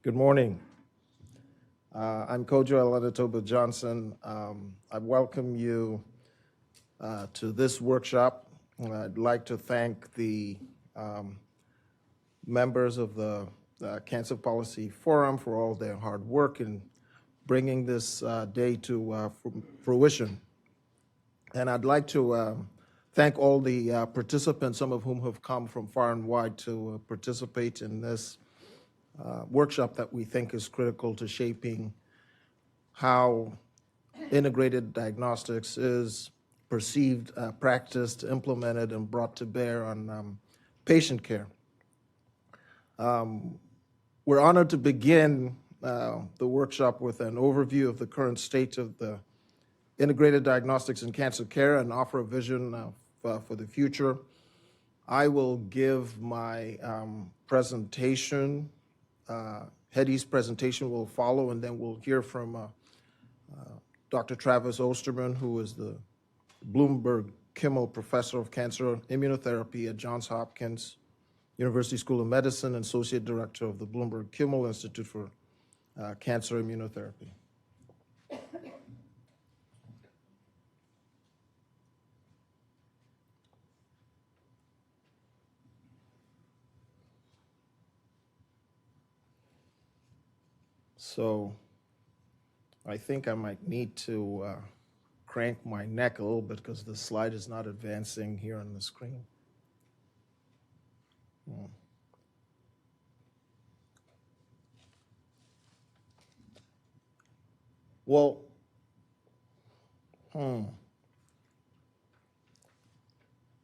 Good morning. I'm Kojo Elenitoba-Johnson. I welcome you to this workshop. I'd like to thank the members of the Cancer Policy Forum for all their hard work in bringing this day to fruition. And I'd like to thank all the participants, some of whom have come from far and wide to participate in this workshop that we think is critical to shaping how integrated diagnostics is perceived, practiced, implemented, and brought to bear on patient care. We're honored to begin the workshop with an overview of the current state of the integrated diagnostics in cancer care and offer a vision for the future. I will give my presentation. Hetty's presentation will follow, and then we'll hear from Dr. Travis Osterman, who is the Bloomberg Kimmel Professor of Cancer Immunotherapy at Johns Hopkins University School of Medicine and Associate Director of the Bloomberg Kimmel Institute for Cancer Immunotherapy. So I think I might need to crank my neck a little bit because the slide is not advancing here on the screen. Well,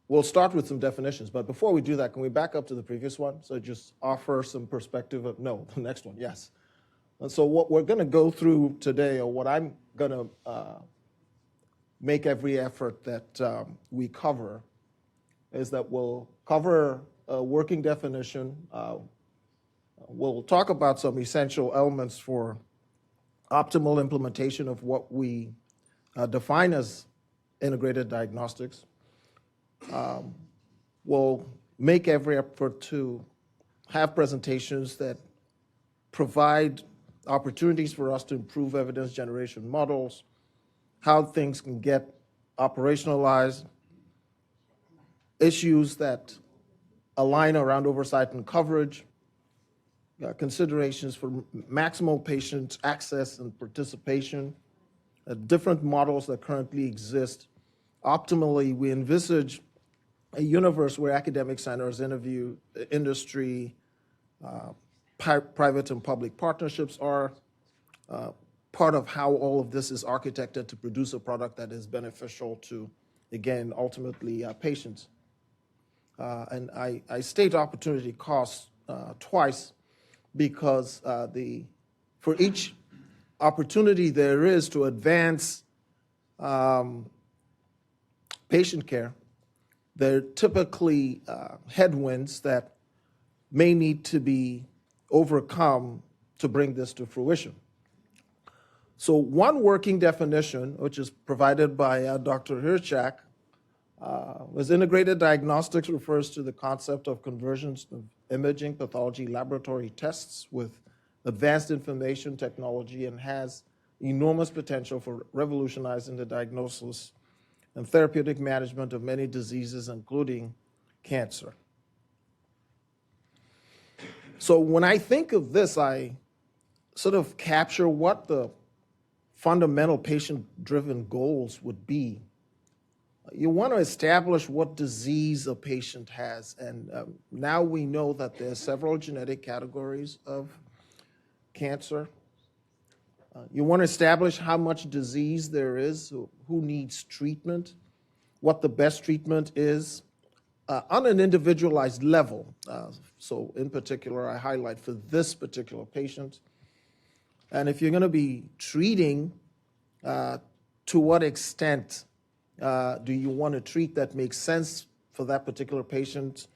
we'll start with some definitions, but before we do that, can we back up to the previous one? So just offer some perspective of, no, the next one, yes. And so what we're going to go through today, or what I'm going to make every effort that we cover, is that we'll cover a working definition. We'll talk about some essential elements for optimal implementation of what we define as integrated diagnostics. We'll make every effort to have presentations that provide opportunities for us to improve evidence generation models, how things can get operationalized, issues that align around oversight and coverage, considerations for maximal patient access and participation, different models that currently exist. Optimally, we envisage a universe where academic centers, industry, private and public partnerships are part of how all of this is architected to produce a product that is beneficial to, again, ultimately patients. And I state opportunity costs twice because for each opportunity there is to advance patient care, there are typically headwinds that may need to be overcome to bring this to fruition. So one working definition, which is provided by Dr. Hirschak, was integrated diagnostics refers to the concept of convergence of imaging pathology laboratory tests with advanced information technology and has enormous potential for revolutionizing the diagnosis and therapeutic management of many diseases, including cancer. So when I think of this, I sort of capture what the fundamental patient-driven goals would be. You want to establish what disease a patient has, and now we know that there are several genetic categories of cancer. You want to establish how much disease there is, who needs treatment, what the best treatment is, on an individualized level. So in particular, I highlight for this particular patient. And if you're going to be treating, to what extent do you want to treat that makes sense for that particular patient?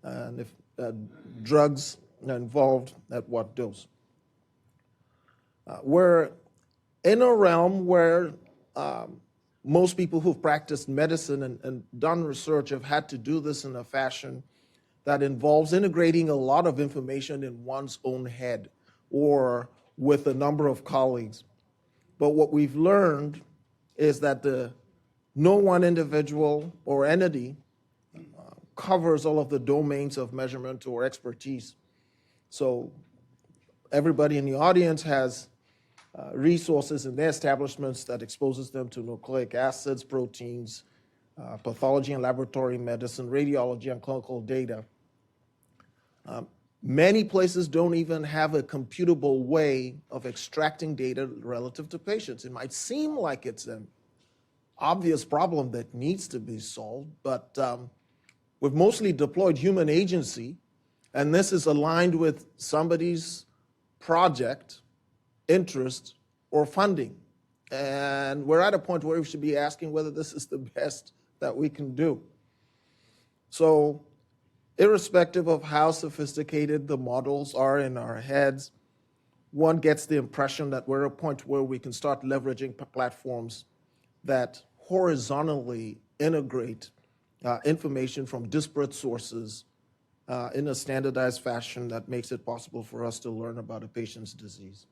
And if drugs are involved, at what dose? We're in a realm where most people who've practiced medicine and done research have had to do this in a fashion that involves integrating a lot of information in one's own head, or with a number of colleagues. But what we've learned is that no one individual or entity covers all of the domains of measurement or expertise. So everybody in the audience has resources in their establishments that exposes them to nucleic acids, proteins, pathology and laboratory medicine, radiology, and clinical data. Many places don't even have a computable way of extracting data relative to patients. It might seem like it's an obvious problem that needs to be solved, but we've mostly deployed human agency, and this is aligned with somebody's project, interest, or funding. And we're at a point where we should be asking whether this is the best that we can do. So, irrespective of how sophisticated the models are in our heads, one gets the impression that we're at a point where we can start leveraging platforms that horizontally integrate information from disparate sources in a standardized fashion that makes it possible for us to learn about a patient's disease.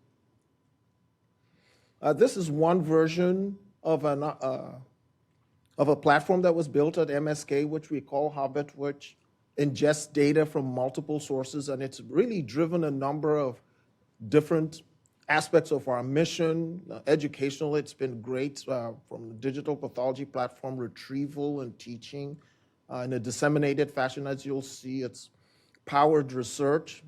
This is one version of a platform that was built at MSK, which we call Hobbit, which ingests data from multiple sources, and it's really driven a number of different aspects of our mission. Educational, it's been great from the digital pathology platform, retrieval and teaching in a disseminated fashion, as you'll see. It's powered research.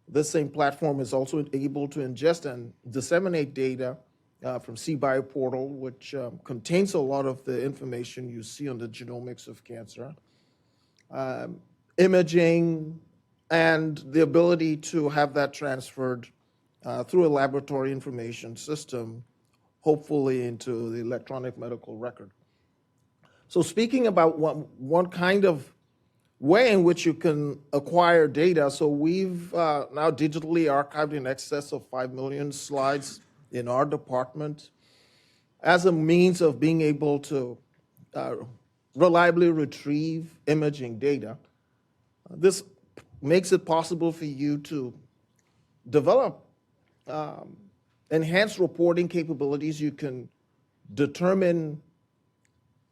This same platform is also able to ingest and disseminate data from CBio portal, which contains a lot of the information you see on the genomics of cancer. Imaging, and the ability to have that transferred through a laboratory information system, hopefully into the electronic medical record. So speaking about one kind of way in which you can acquire data, so we've now digitally archived in excess of 5 million slides in our department as a means of being able to reliably retrieve imaging data. This makes it possible for you to develop enhanced reporting capabilities. You can determine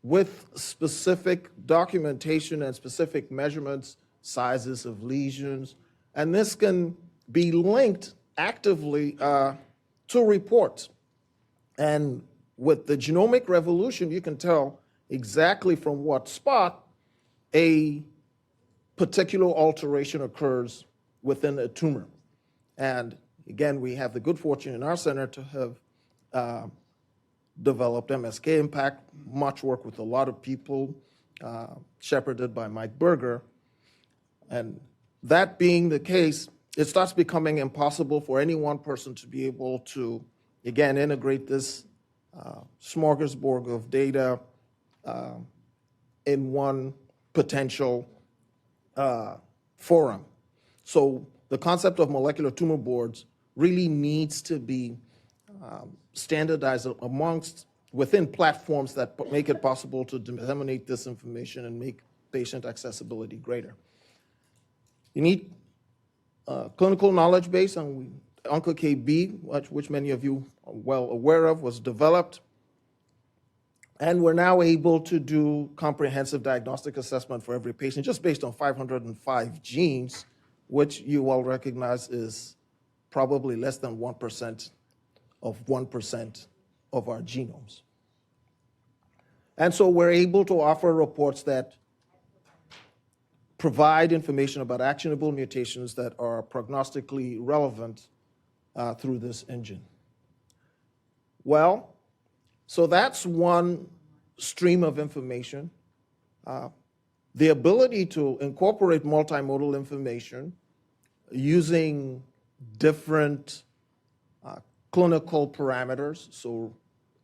with specific documentation and specific measurements, sizes of lesions, and this can be linked actively to reports. And with the genomic revolution, you can tell exactly from what spot a particular alteration occurs within a tumor. And again, we have the good fortune in our center to have developed MSK Impact, much work with a lot of people, shepherded by Mike Berger. And that being the case, it starts becoming impossible for any one person to be able to, again, integrate this smorgasbord of data in one potential forum. So the concept of molecular tumor boards really needs to be standardized within platforms that make it possible to disseminate this information and make patient accessibility greater. You need clinical knowledge base, and OncoKB, which many of you are well aware of, was developed. And we're now able to do comprehensive diagnostic assessment for every patient just based on 505 genes, which you all recognize is probably less than 1% of 1% of our genomes. And so we're able to offer reports that provide information about actionable mutations that are prognostically relevant through this engine. Well, so that's one stream of information. The ability to incorporate multimodal information using different clinical parameters, so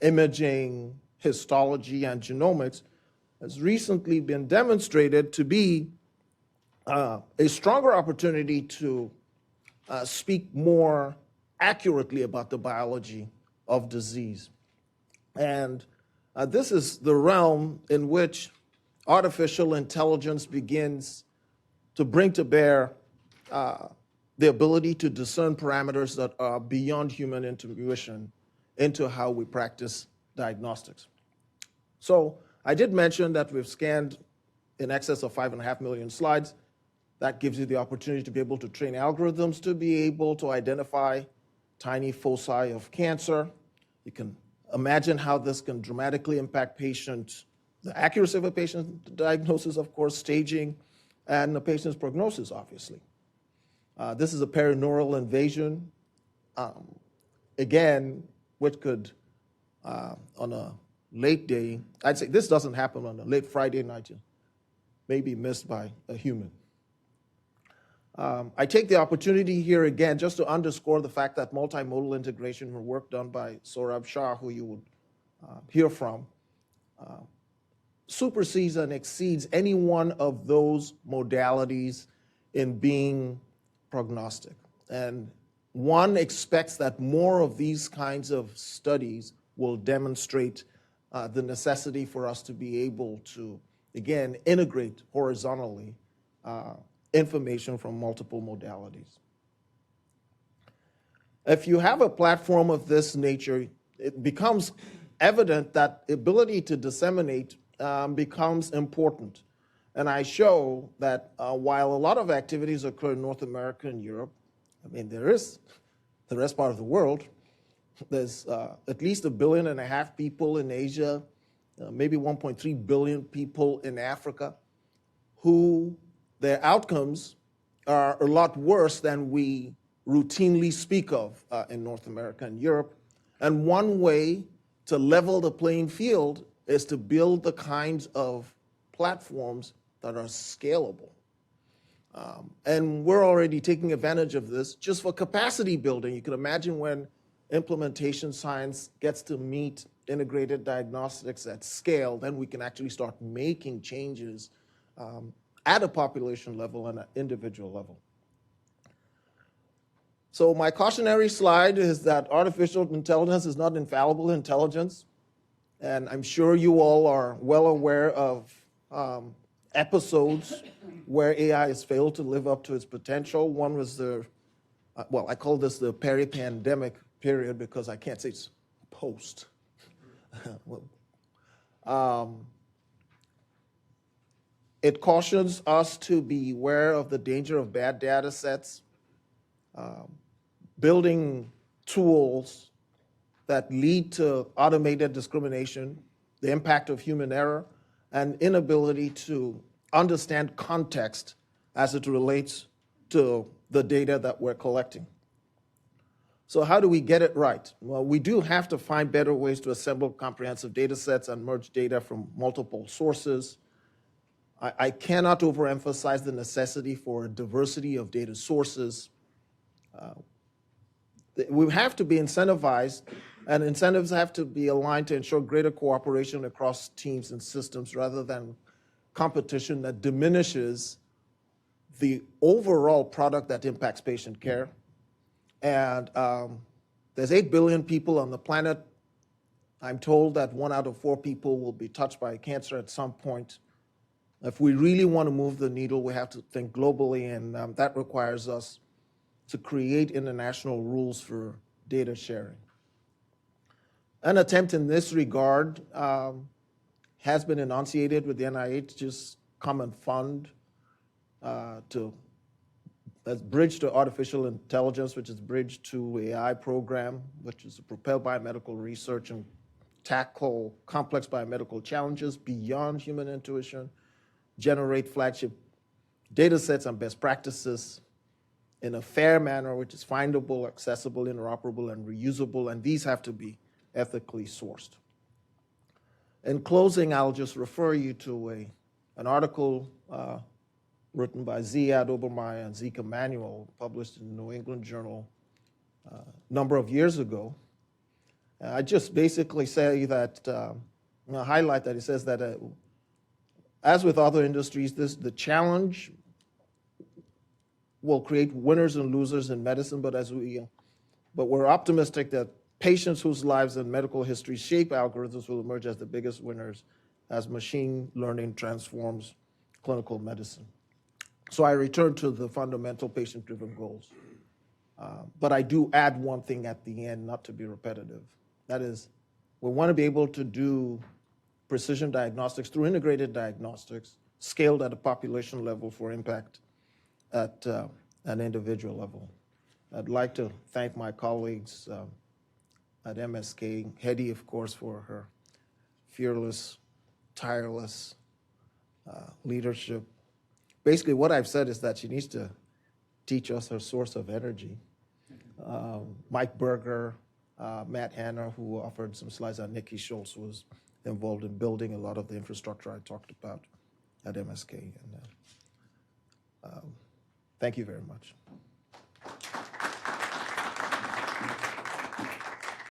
imaging, histology, and genomics, has recently been demonstrated to be a stronger opportunity to speak more accurately about the biology of disease. And this is the realm in which artificial intelligence begins to bring to bear the ability to discern parameters that are beyond human intuition into how we practice diagnostics. So I did mention that we've scanned in excess of 5.5 million slides. That gives you the opportunity to be able to train algorithms to be able to identify tiny foci of cancer. You can imagine how this can dramatically impact the accuracy of a patient's diagnosis, of course, staging, and the patient's prognosis, obviously. This is a perineural invasion, again, which could, on a late day, I'd say this doesn't happen on a late Friday night, maybe missed by a human. I take the opportunity here again just to underscore the fact that multimodal integration or work done by Saurabh Shah, who you would hear from, supersedes and exceeds any one of those modalities in being prognostic. And one expects that more of these kinds of studies will demonstrate the necessity for us to be able to, again, integrate horizontally information from multiple modalities. If you have a platform of this nature, it becomes evident that the ability to disseminate becomes important. And I show that while a lot of activities occur in North America and Europe, I mean, there is the rest part of the world. There's at least 1.5 billion people in Asia, maybe 1.3 billion people in Africa, who their outcomes are a lot worse than we routinely speak of in North America and Europe. And one way to level the playing field is to build the kinds of platforms that are scalable. And we're already taking advantage of this just for capacity building. You can imagine when implementation science gets to meet integrated diagnostics at scale, then we can actually start making changes at a population level and an individual level. So my cautionary slide is that artificial intelligence is not infallible intelligence. And I'm sure you all are well aware of episodes where AI has failed to live up to its potential. One was I call this the peri-pandemic period because I can't say it's post. It cautions us to be aware of the danger of bad data sets, building tools that lead to automated discrimination, the impact of human error, and inability to understand context as it relates to the data that we're collecting. So how do we get it right? Well, we do have to find better ways to assemble comprehensive data sets and merge data from multiple sources. I cannot overemphasize the necessity for a diversity of data sources. We have to be incentivized, and incentives have to be aligned to ensure greater cooperation across teams and systems rather than competition that diminishes the overall product that impacts patient care. And there's 8 billion people on the planet. I'm told that 1 out of 4 people will be touched by cancer at some point. If we really want to move the needle, we have to think globally, and that requires us to create international rules for data sharing. An attempt in this regard has been enunciated with the NIH's Common Fund as Bridge to Artificial Intelligence, which is Bridge to AI program, which is propelled biomedical research and tackle complex biomedical challenges beyond human intuition, generate flagship data sets and best practices in a fair manner, which is findable, accessible, interoperable, and reusable, and these have to be ethically sourced. In closing, I'll just refer you to an article written by Ziad Obermeyer and Zeke Emanuel, published in the New England Journal a number of years ago. I just basically say that, highlight that it says that as with other industries, the challenge will create winners and losers in medicine, but we're optimistic that patients whose lives and medical history shape algorithms will emerge as the biggest winners as machine learning transforms clinical medicine. So I return to the fundamental patient-driven goals. But I do add one thing at the end, not to be repetitive. That is, we want to be able to do precision diagnostics through integrated diagnostics, scaled at a population level for impact at an individual level. I'd like to thank my colleagues at MSK, Hedy, of course, for her fearless, tireless leadership. Basically, what I've said is that she needs to teach us her source of energy. Mike Berger, Matt Hanna, who offered some slides, and Nikki Schultz was involved in building a lot of the infrastructure I talked about at MSK. And thank you very much.